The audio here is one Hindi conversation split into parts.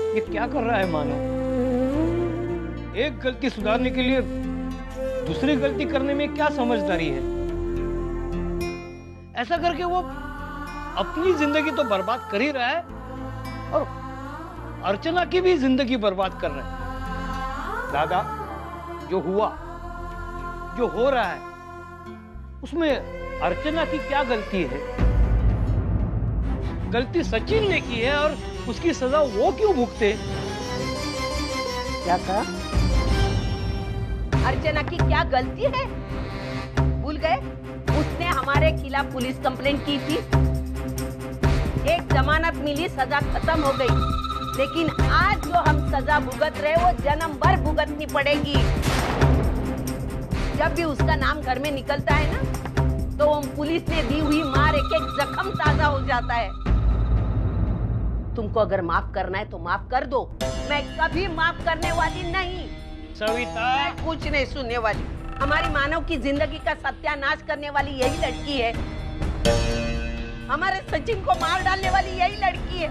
ये क्या कर रहा है मानो? एक गलती सुधारने के लिए दूसरी गलती करने में क्या समझदारी है? ऐसा करके वो अपनी जिंदगी तो बर्बाद कर ही रहा है और अर्चना की भी जिंदगी बर्बाद कर रहा है। दादा, जो हुआ, जो हो रहा है, उसमें अर्चना की क्या गलती है? गलती सचिन ने की है और उसकी सजा वो क्यों भुगते? क्या कहा? अर्चना की क्या गलती है? भूल गए? उसने हमारे खिलाफ पुलिस कंप्लेंट की थी। एक जमानत मिली, सजा खत्म हो गई, लेकिन आज जो हम सजा भुगत रहे वो जन्म भर भुगतनी पड़ेगी। जब भी उसका नाम घर में निकलता है ना, तो पुलिस ने दी हुई मार एक एक जख्म ताजा हो जाता है। तुमको अगर माफ करना है तो माफ कर दो, मैं कभी माफ करने वाली नहीं। सविता, मैं कुछ नहीं सुनने वाली। हमारी मानव की जिंदगी का सत्यानाश करने वाली यही लड़की है। हमारे सचिन को मार डालने वाली यही लड़की है।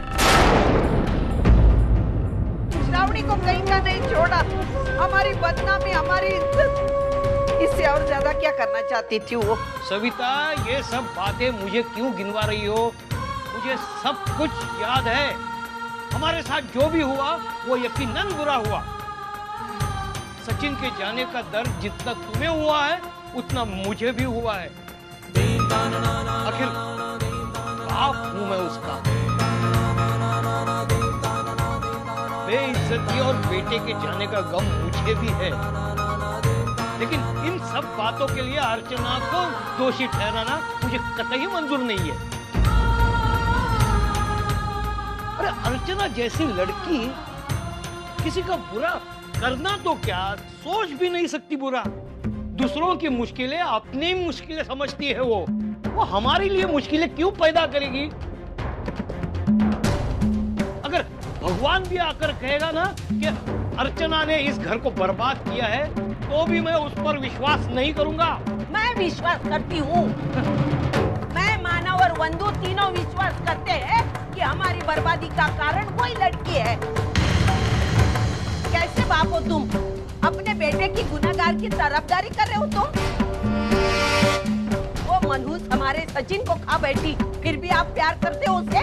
श्रावणी को कहीं का नहीं छोड़ा। हमारी बदनामी, हमारी इज्जत, इससे और ज्यादा क्या करना चाहती थी वो? सविता, ये सब बातें मुझे क्यों गिनवा रही हो? मुझे सब कुछ याद है। हमारे साथ जो भी हुआ वो यकीनन बुरा हुआ। सचिन के जाने का दर्द जितना तुम्हें हुआ है उतना मुझे भी हुआ है। आखिर बाप हूं मैं उसका। बेइज्जती और बेटे के जाने का गम मुझे भी है, लेकिन इन सब बातों के लिए अर्चना को दोषी ठहराना मुझे कतई मंजूर नहीं है। अरे अर्चना जैसी लड़की किसी का बुरा करना तो क्या, सोच भी नहीं सकती बुरा। दूसरों की मुश्किलें अपनी मुश्किलें समझती है वो हमारे लिए मुश्किलें क्यों पैदा करेगी? अगर भगवान भी आकर कहेगा ना कि अर्चना ने इस घर को बर्बाद किया है, तो भी मैं उस पर विश्वास नहीं करूंगा। मैं विश्वास करती हूँ। मैं, मानव और वंदु तीनों विश्वास करते हैं कि हमारी बर्बादी का कारण वही लड़की है। कैसे बाप हो तुम? अपने बेटे की गुनहगार की तरफदारी कर रहे हो तुम? वो मनहूस हमारे सचिन को खा बैठी, फिर भी आप प्यार करते हो उससे?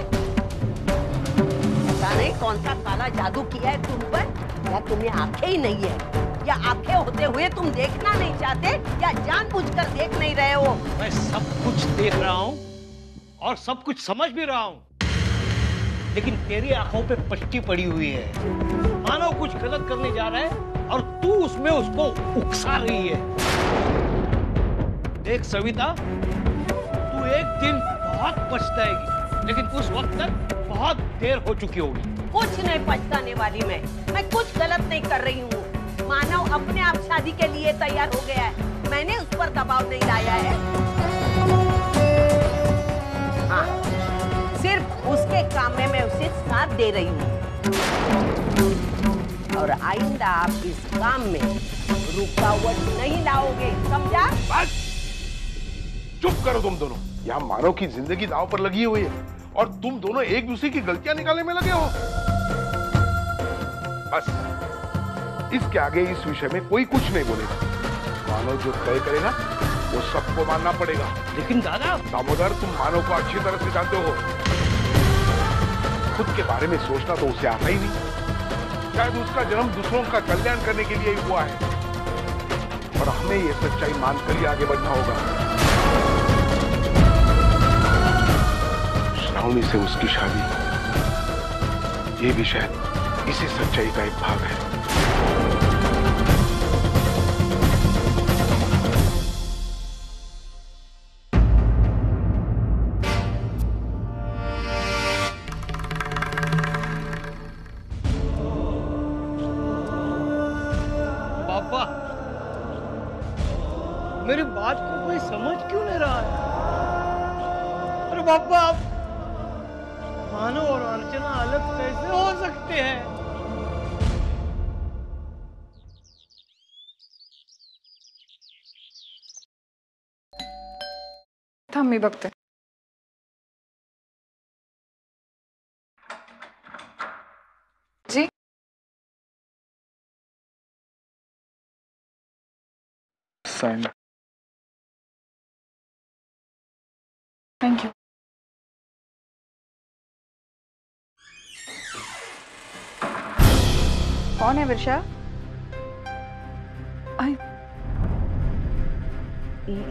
पता नहीं कौन सा काला जादू किया है तुम पर, या तुम्हें आंखें ही नहीं है, या आंखें होते हुए तुम देखना नहीं चाहते, या जानबूझकर देख नहीं रहे हो? मैं सब कुछ देख रहा हूँ और सब कुछ समझ भी रहा हूँ, लेकिन तेरी आंखों पे पट्टी पड़ी हुई है। मानो कुछ गलत करने जा रहा है और तू उसमें उसको उकसा रही है। देख सविता, तू एक दिन बहुत पछताएगी, लेकिन उस वक्त तक बहुत देर हो चुकी होगी। कुछ नहीं पछताने वाली मैं कुछ गलत नहीं कर रही हूँ। मानव अपने आप शादी के लिए तैयार हो गया है, मैंने उस पर दबाव नहीं लाया है। हाँ, सिर्फ उसके काम में मैं उसे साथ दे रही हूँ, और आइंदा आप इस काम में रुकावट नहीं लाओगे, समझा? बस चुप करो तुम दोनों। यहाँ मानव की जिंदगी दांव पर लगी हुई है और तुम दोनों एक दूसरे की गलतियां निकालने में लगे हो। बस इसके आगे इस विषय में कोई कुछ नहीं बोलेगा। मानव जो तय करेगा वो सबको मानना पड़ेगा। लेकिन दादा, दामोदर, तुम मानव को अच्छी तरह से जानते हो। खुद के बारे में सोचना तो उसे आता ही नहीं। शायद उसका जन्म दूसरों का कल्याण करने के लिए ही हुआ है, और हमें ये सच्चाई मानकर ही आगे बढ़ना होगा। श्रावणी से उसकी शादी, ये भी शायद इसी सच्चाई का एक भाग है। मेरी बात को कोई समझ क्यों नहीं रहा है? अरे बाबा, मानव और अर्चना अलग कैसे हो सकते हैं? थांब मी बघते. जी साइन। Thank you. कौन है वर्षा?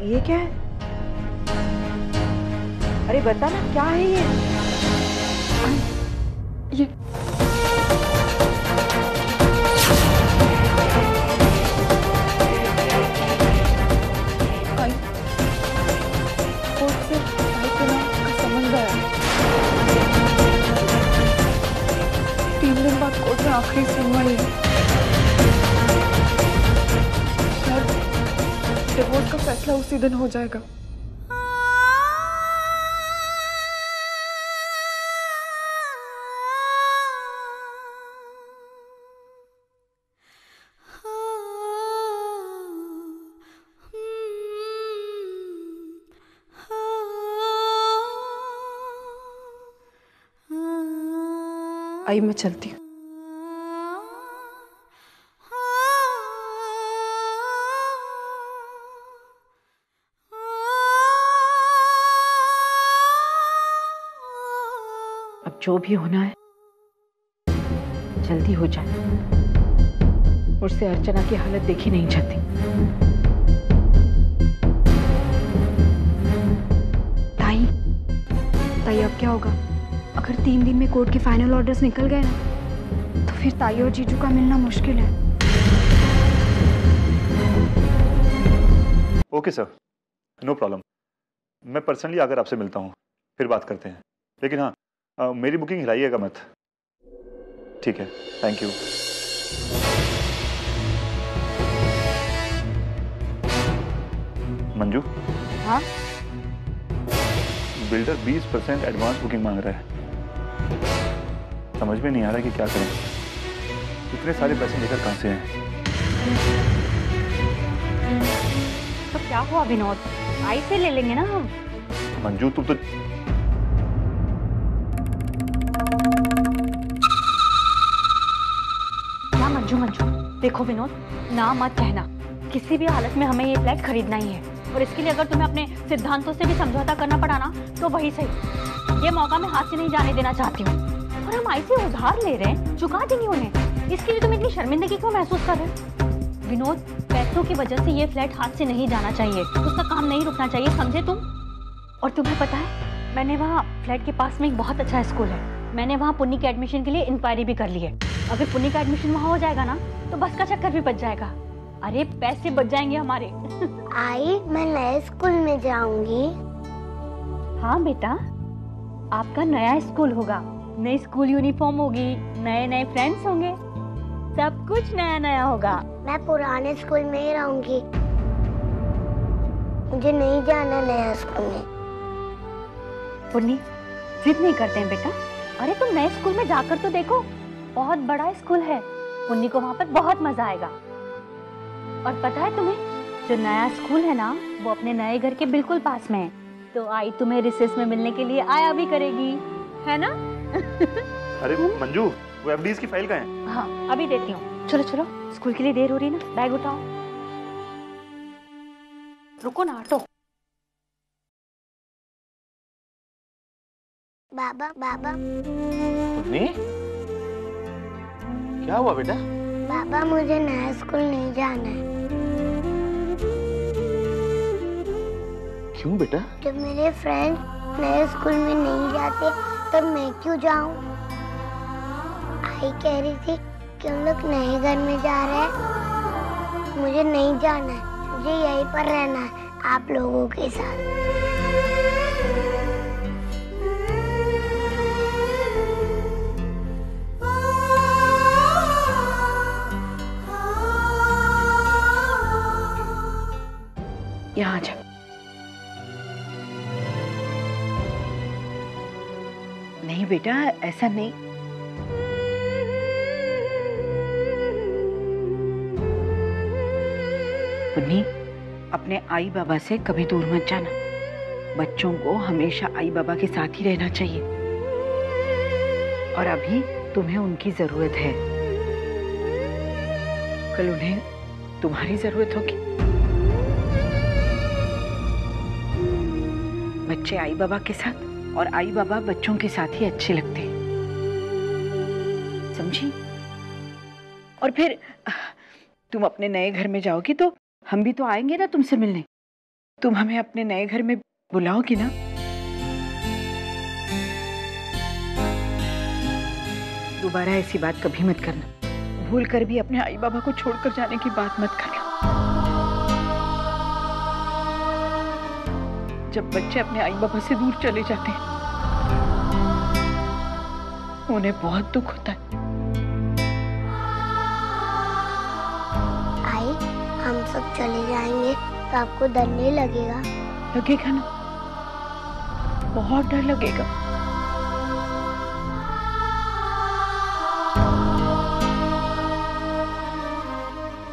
ये क्या है? अरे बता ना, क्या है ये? ये कोर्ट से भाई के नाम का संबंध आया। 3 दिन बाद कोर्ट में आखिरी सुनवाई है। डिवोर्स का फैसला उसी दिन हो जाएगा। आई मैं चलती हूँ। अब जो भी होना है जल्दी हो जाए। मुझसे अर्चना की हालत देखी नहीं जाती। ताई अब क्या होगा? अगर 3 दिन में कोर्ट के फाइनल ऑर्डर्स निकल गए ना, तो फिर ताई और जीजू का मिलना मुश्किल है। Okay sir, no problem. मैं पर्सनली आकर आपसे मिलता हूँ, फिर बात करते हैं। लेकिन हाँ, मेरी बुकिंग हिलाइएगा मत। ठीक है, थैंक यू। मंजू। हाँ? बिल्डर 20% एडवांस बुकिंग मांग रहा है। समझ में नहीं आ रहा कि क्या करें। इतने सारे पैसे लेकर कहां से हैं? तो क्या हुआ विनोद? आई से ले लेंगे ना हम। मंजू तुम तो क्या मंजू देखो विनोद, ना मत कहना। किसी भी हालत में हमें ये फ्लैट खरीदना ही है, और इसके लिए अगर तुम्हें अपने सिद्धांतों से भी समझौता करना पड़ा ना, तो वही सही। ये मौका मैं हाथ से नहीं जाने देना चाहती हूँ। और हम आई से उधार ले रहे हैं, चुका देंगे उन्हें। इसके लिए तुम इतनी शर्मिंदगी क्यों महसूस कर रहे हो? विनोद, पैसों की वजह से ये फ्लैट हाथ से नहीं जाना चाहिए, उसका काम नहीं रुकना चाहिए, समझे तुम? और तुम्हें पता है, मैंने वहाँ फ्लैट के पास में एक बहुत अच्छा स्कूल है। मैंने वहाँ पुन्नी के एडमिशन के लिए इंक्वायरी भी कर ली है। अगर पुन्नी का एडमिशन वहाँ हो जाएगा ना, तो बस का चक्कर भी बच जाएगा। अरे पैसे बच जाएंगे हमारे। आई, मैं नए स्कूल में जाऊंगी। हाँ बेटा, आपका नया स्कूल होगा, नई स्कूल यूनिफॉर्म होगी, नए नए फ्रेंड्स होंगे, सब कुछ नया नया होगा। मैं पुराने स्कूल में ही रहूंगी, मुझे नहीं जाना नया स्कूल में। पुन्नी, जिद नहीं करते हैं बेटा। अरे तुम नए स्कूल में जाकर तो देखो, बहुत बड़ा स्कूल है। पुन्नी को वहाँ पर बहुत मजा आएगा। और पता है तुम्हें, जो नया स्कूल है ना, वो अपने नए घर के बिल्कुल पास में है। तो आई तुम्हें रिसेस में मिलने के लिए आया भी करेगी, है ना? अरे मंजू, वो एफडीज की फाइल कहाँ है? हाँ, अभी देती हूँ। चलो चलो, स्कूल के लिए देर हो रही है ना, बैग उठाओ। रुको ना, ऑटो। बाबा बाबा पुन्नी, क्या हुआ बेटा? बाबा, मुझे नया स्कूल नहीं जाना है। क्यों बेटा? जब मेरे फ्रेंड नए स्कूल में नहीं जाते, तब मैं क्यों जाऊं? आई कह रही थी कि हम लोग नए घर में जा रहे हैं। मुझे नहीं जाना है, मुझे यहीं पर रहना है आप लोगों के साथ। यहाँ जा। नहीं बेटा, ऐसा नहीं। पुन्नी, अपने आई बाबा से कभी दूर मत जाना। बच्चों को हमेशा आई बाबा के साथ ही रहना चाहिए। और अभी तुम्हें उनकी जरूरत है, कल उन्हें तुम्हारी जरूरत होगी। बच्चे आई बाबा के साथ और आई बाबा बच्चों के साथ ही अच्छे लगते हैं, समझी? और फिर तुम अपने नए घर में जाओगी तो हम भी तो आएंगे ना तुमसे मिलने। तुम हमें अपने नए घर में बुलाओगी ना? दोबारा ऐसी बात कभी मत करना, भूल कर भी अपने आई बाबा को छोड़कर जाने की बात मत करना। जब बच्चे अपने आई बाबा से दूर चले जाते हैं उन्हें बहुत दुख होता है। आई, हम सब चले जाएंगे तो आपको डर नहीं लगेगा? लगेगा ना, बहुत डर लगेगा।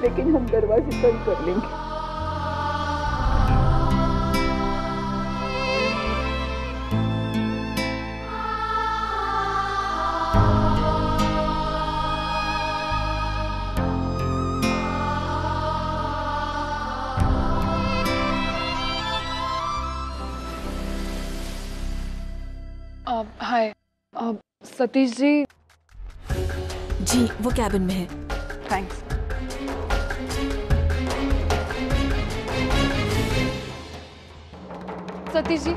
लेकिन हम दरवाजे बंद कर लेंगे। हाय, सतीश जी। जी वो कैबिन में है। थैंक्स। सतीश जी,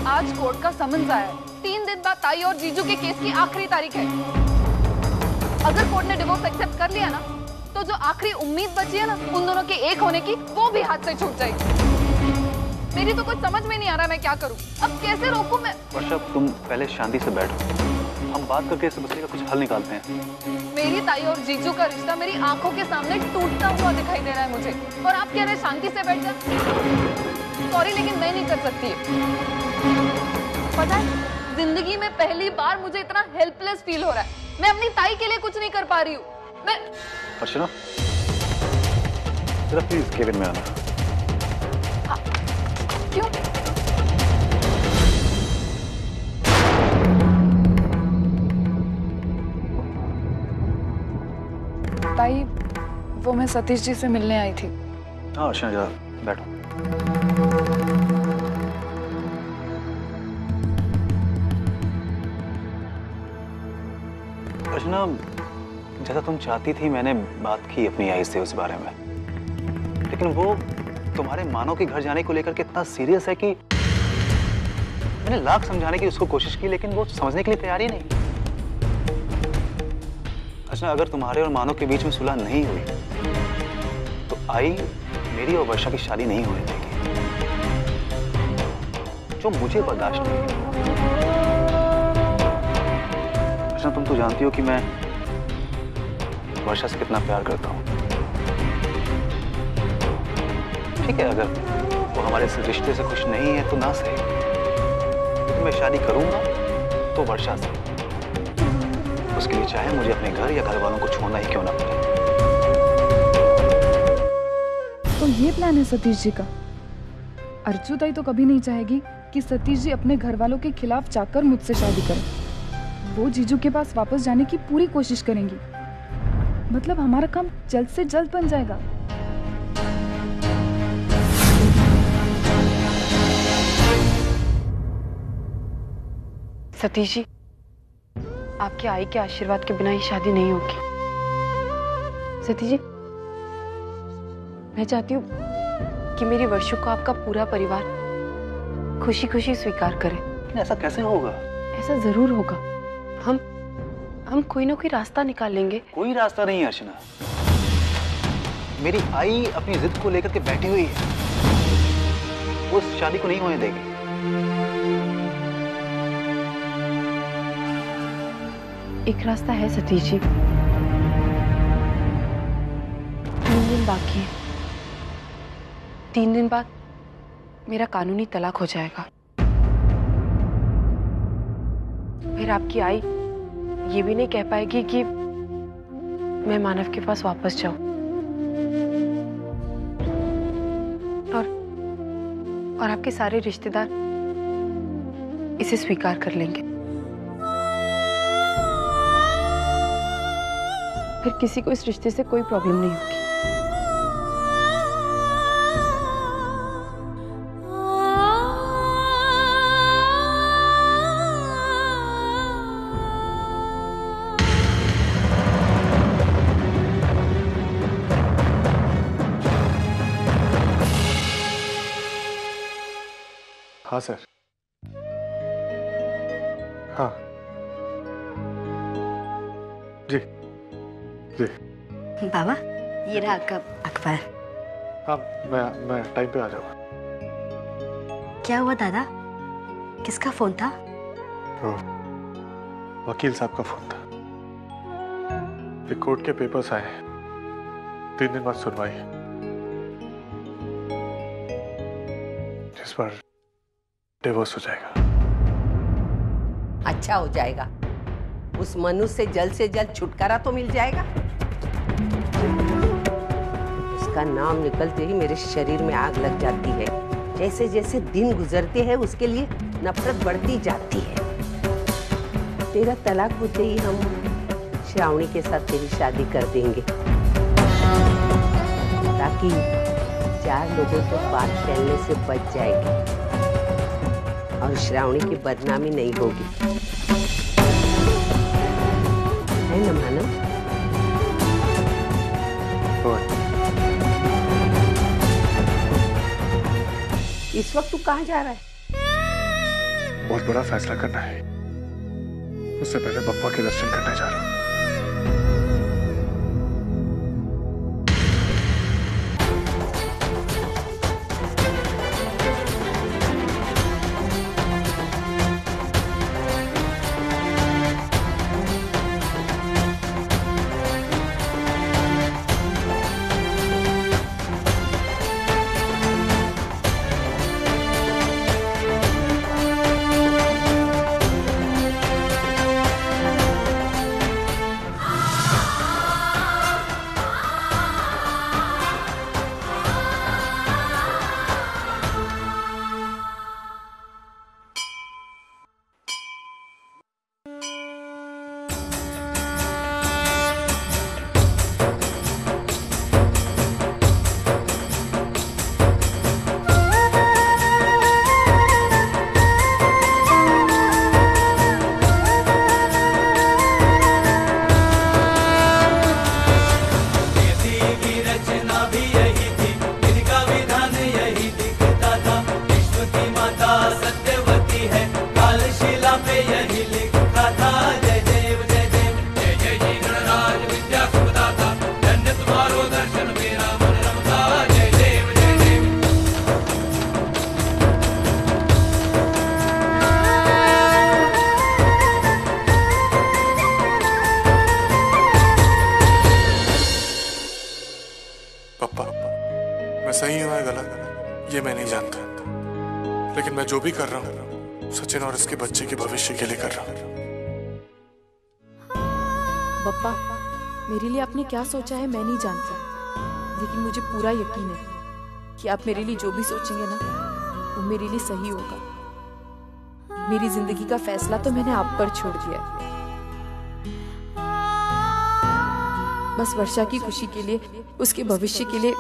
आज कोर्ट का समन्स आया है। 3 दिन बाद ताई और जीजू के केस की आखिरी तारीख है। अगर कोर्ट ने डिवोर्स एक्सेप्ट कर लिया ना, तो जो आखिरी उम्मीद बची है ना उन दोनों के एक होने की, वो भी हाथ से छूट जाएगी। मेरी तो कुछ समझ में नहीं आ रहा मैं क्या करूं। अब कैसे रोकूं मैं? वर्षा, तुम पहले शांति से बैठो, हम बात करके इस मसले का कुछ हल निकालते हैं। मेरी ताई और जीजू का रिश्ता मेरी आंखों के सामने टूटता हुआ दिखाई दे रहा है मुझे, और आप कह रहे हैं शांति से बैठ जा। सॉरी, लेकिन मैं नहीं कर सकती। पता है, जिंदगी में पहली बार मुझे इतना हेल्पलेस फील हो रहा है। मैं अपनी ताई के लिए कुछ नहीं कर पा रही हूँ। मैं अर्चना, जरा प्लीज केबिन में आना। क्यों? ताई, वो मैं सतीश जी से मिलने आई थी। हाँ अर्चना, जरा बैठो। अर्चना, जैसा तुम चाहती थी मैंने बात की अपनी आई से उस बारे में, लेकिन वो तुम्हारे मानो के घर जाने को लेकर के इतना सीरियस है कि मैंने लाख समझाने की उसको कोशिश की, लेकिन वो समझने के लिए तैयार ही नहीं। अच्छा, अगर तुम्हारे और मानो के बीच में सुलह नहीं हुई तो आई मेरी और वर्षा की शादी नहीं होने देगी, जो मुझे बर्दाश्त नहीं है। अच्छा, तुम तो जानती हो कि मैं वर्षा से कितना प्यार करता हूँ। ठीक है, अगर वो हमारे इस रिश्ते से खुश नहीं है तो ना सही, लेकिन मैं शादी करूंगा तो वर्षा से। उसके लिए चाहे मुझे अपने घर या घर वालों को छोड़ना ही क्यों ना पड़े। तो ये प्लान है सतीश जी का। अर्चू ताई तो कभी नहीं चाहेगी कि सतीश जी अपने घर वालों के खिलाफ जाकर मुझसे शादी करें। वो जीजू के पास वापस जाने की पूरी कोशिश करेंगी। मतलब हमारा काम जल्द से जल्द बन जाएगा। सतीश जी, आपके आई के आशीर्वाद के बिना ये शादी नहीं होगी। सतीश जी, मैं चाहती हूँ कि मेरी वर्षों को आपका पूरा परिवार खुशी खुशी स्वीकार करे। लेकिन ऐसा कैसे होगा? ऐसा जरूर होगा। हम कोई ना कोई रास्ता निकाल लेंगे। कोई रास्ता नहीं है अर्चना। मेरी आई अपनी जिद को लेकर के बैठी हुई है, वो इस शादी को नहीं होने देगी। एक रास्ता है सतीश जी। 3 दिन बाकी है। 3 दिन बाद मेरा कानूनी तलाक हो जाएगा। फिर आपकी आई ये भी नहीं कह पाएगी कि मैं मानव के पास वापस जाऊं। और आपके सारे रिश्तेदार इसे स्वीकार कर लेंगे। फिर किसी को इस रिश्ते से कोई प्रॉब्लम नहीं होगी। हाँ सर। हाँ जी जी। बाबा ये रहा आपका अखबार। हाँ मैं टाइम पे आ जाऊंगा। क्या हुआ दादा, किसका फोन था? तो वकील साहब का फोन था। ये कोर्ट के पेपर्स आए, 3 दिन बाद सुनवाई है, जिस पर डिवोर्स हो जाएगा। अच्छा हो जाएगा, उस मनुष्य से जल्द छुटकारा तो मिल जाएगा। उसका नाम निकलते ही मेरे शरीर में आग लग जाती है। जैसे जैसे दिन गुजरते हैं उसके लिए नफरत बढ़ती जाती है। तेरा तलाक होते ही हम श्रावणी के साथ तेरी शादी कर देंगे, ताकि 4 लोगों को बात फैलने से बच जाएगी और श्रावणी की बदनामी नहीं होगी, है ना मानव? इस वक्त तू कहाँ जा रहा है? बहुत बड़ा फैसला करना है, उससे पहले बप्पा के दर्शन करने जा रहा हूँ। सही हुआ है गलत ये मैं नहीं जानता, लेकिन मैं जो भी कर रहा हूँ सचिन और इसके बच्चे के भविष्य के लिए कर रहा हूँ। बप्पा, मेरे लिए आपने क्या सोचा है मैं नहीं जानती, लेकिन मुझे पूरा यकीन है कि आप मेरे लिए जो भी सोचेंगे ना वो मेरे लिए सही होगा। मेरी जिंदगी का फैसला तो मैंने आप पर छोड़ दिया। बस वर्षा की खुशी के लिए, उसके भविष्य के लिए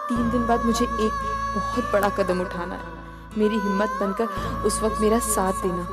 3 दिन बाद मुझे एक बहुत बड़ा कदम उठाना है। मेरी हिम्मत बनकर उस वक्त मेरा साथ देना।